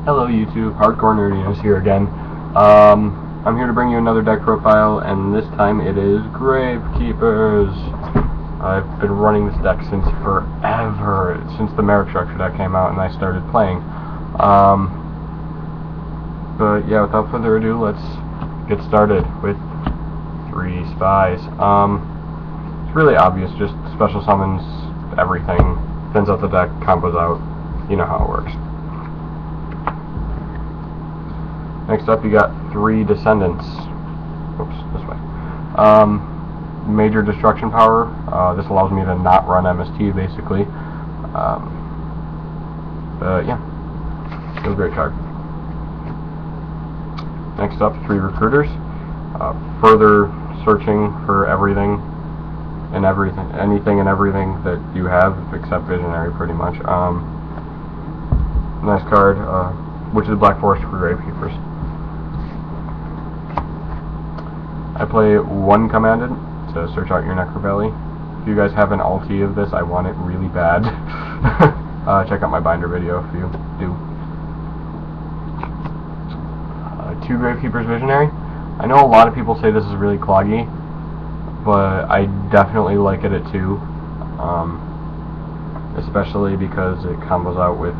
Hello YouTube, Hardcore Nerdiness here again. I'm here to bring you another deck profile, and this time it is Gravekeepers. I've been running this deck since forever, since the Merrick Structure deck came out and I started playing. But yeah, without further ado, let's get started with 3 spies. It's really obvious, just special summons everything, thins out the deck, combos out, you know how it works. Next up, you got 3 Descendants. Oops, this way. Major destruction power. This allows me to not run MST, basically. But yeah, still a great card. Next up, 3 Recruiters. Further searching for everything and anything and everything that you have, except Visionary, pretty much. Nice card. Which is Black Forest for Gravekeepers. I play 1 Commandant to search out your Necrovalley. If you guys have an ulti of this, I want it really bad. Check out my binder video if you do. 2 Gravekeepers Visionary. I know a lot of people say this is really cloggy, but I definitely like it at 2. Especially because it combos out with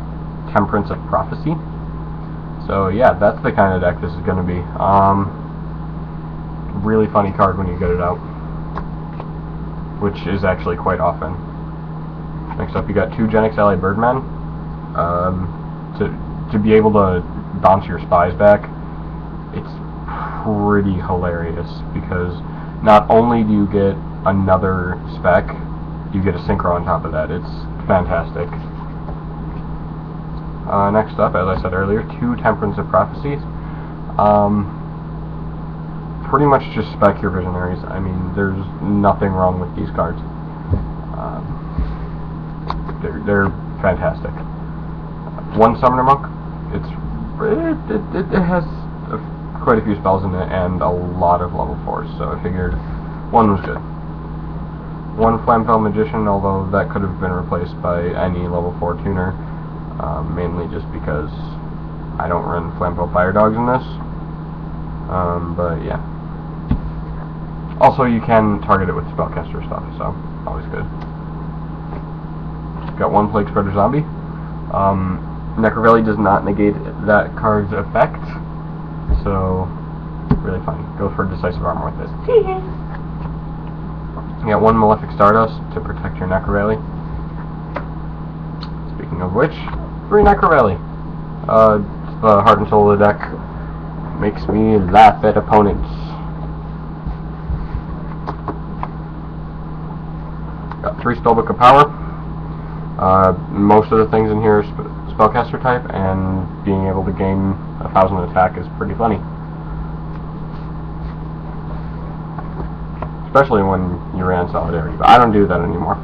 Temperance of Prophecy. So yeah, that's the kind of deck this is going to be. Really funny card when you get it out, which is actually quite often. Next up, you got 2 Gen X Ally Birdmen. To be able to bounce your spies back, it's pretty hilarious, because not only do you get another spec, you get a synchro on top of that. It's fantastic. Next up, as I said earlier, 2 Temperance of Prophecies. Pretty much just spec your Visionaries. I mean, there's nothing wrong with these cards. They're fantastic. 1 Summoner Monk. It has quite a few spells in it and a lot of level 4s, so I figured 1 was good. 1 Flamfell Magician, although that could have been replaced by any level 4 tuner, mainly just because I don't run Flamfell Fire Dogs in this. But yeah. Also, you can target it with spellcaster stuff, so always good. Got 1 Plague Spreader Zombie. Necrovalley does not negate that card's effect, so really funny. Go for Decisive Armor with this. You got 1 Malefic Stardust to protect your Necrovalley. Speaking of which, 3 Necrovalley. The heart and soul of the deck. Makes me laugh at opponents. Got 3 Spellbook of Power. Most of the things in here are spellcaster type, and being able to gain 1,000 attack is pretty funny. Especially when you ran Solidarity, but I don't do that anymore.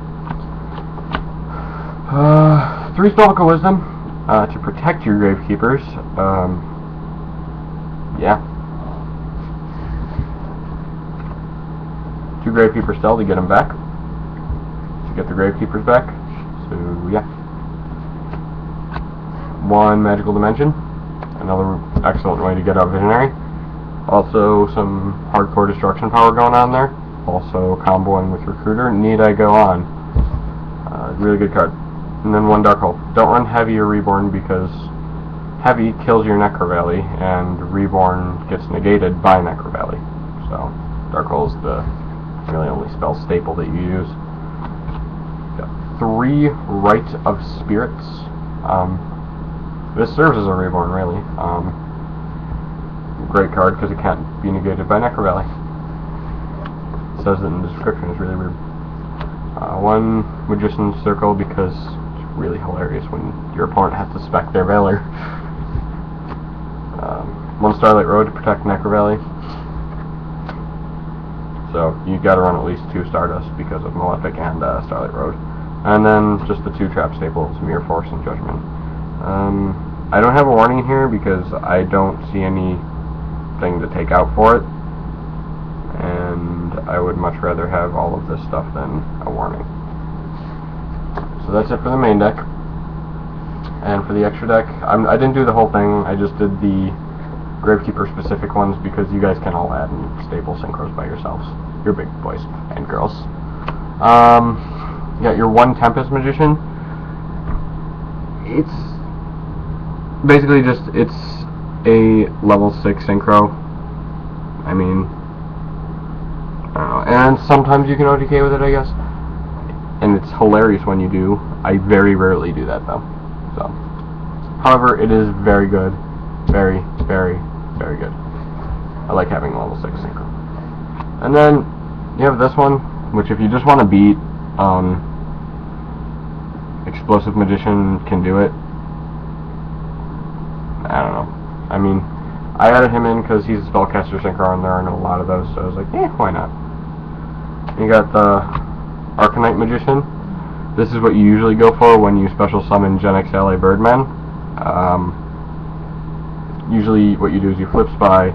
3 Spellbook of Wisdom to protect your Gravekeepers. Yeah. 2 Gravekeeper Spell to get them back. To get the Gravekeepers back. So, yeah. 1 Magical Dimension. Another excellent way to get out Visionary. Also, some hardcore destruction power going on there. Also, comboing with Recruiter. Need I go on? Really good card. And then 1 Dark Hole. Don't run Heavy or Reborn, because Heavy kills your Necrovalley, and Reborn gets negated by Necrovalley. So, Dark Hole is the really only spell staple that you use. Got 3 Rite of Spirits. This serves as a Reborn, really. Great card, because it can't be negated by Necrovalley. It says it in the description. It's really weird. 1 Magician's Circle, because it's really hilarious when your opponent has to spec their Valor. 1 Starlight Road to protect Necrovalley. So you gotta run at least 2 Stardust because of Malefic and Starlight Road. And then just the 2 trap staples, Mirror Force and Judgment. I don't have a warning here because I don't see anything to take out for it. And I would much rather have all of this stuff than a warning. So that's it for the main deck. And for the extra deck, I didn't do the whole thing. I just did the Gravekeeper specific ones because you guys can all add and stable synchros by yourselves. You're big boys and girls. You got your one Tempest Magician. It's basically just, it's a level 6 synchro. I mean, I don't know. And sometimes you can OTK with it, I guess. And it's hilarious when you do. I very rarely do that though. So, however, it is very good. Very, very, very good. I like having level 6 synchro. And then you have this one, which if you just want to beat, Explosive Magician can do it. I don't know. I mean, I added him in because he's a spellcaster synchro and there aren't a lot of those, so I was like, yeah, why not? You got the Arcanite Magician. This is what you usually go for when you special summon Gen X LA Birdman. Usually what you do is you flip Spy,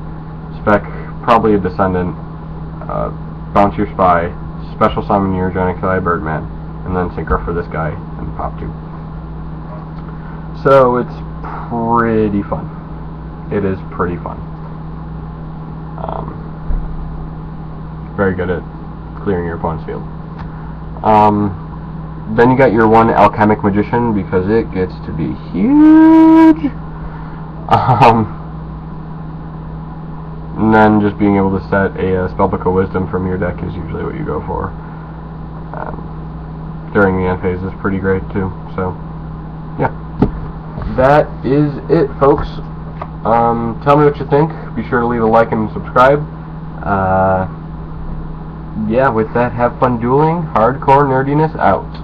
spec probably a Descendant, bounce your Spy, special summon your Gen X LA Birdman, and then synchro for this guy and pop 2. So it's pretty fun. It is pretty fun. Very good at clearing your opponent's field. Then you got your one Alchemic Magician because it gets to be huge. And then just being able to set a Spellbook of Wisdom from your deck is usually what you go for. During the end phase is pretty great too. So, yeah. That is it, folks. Tell me what you think. Be sure to leave a like and subscribe. Yeah, with that, have fun dueling. Hardcore nerdiness out.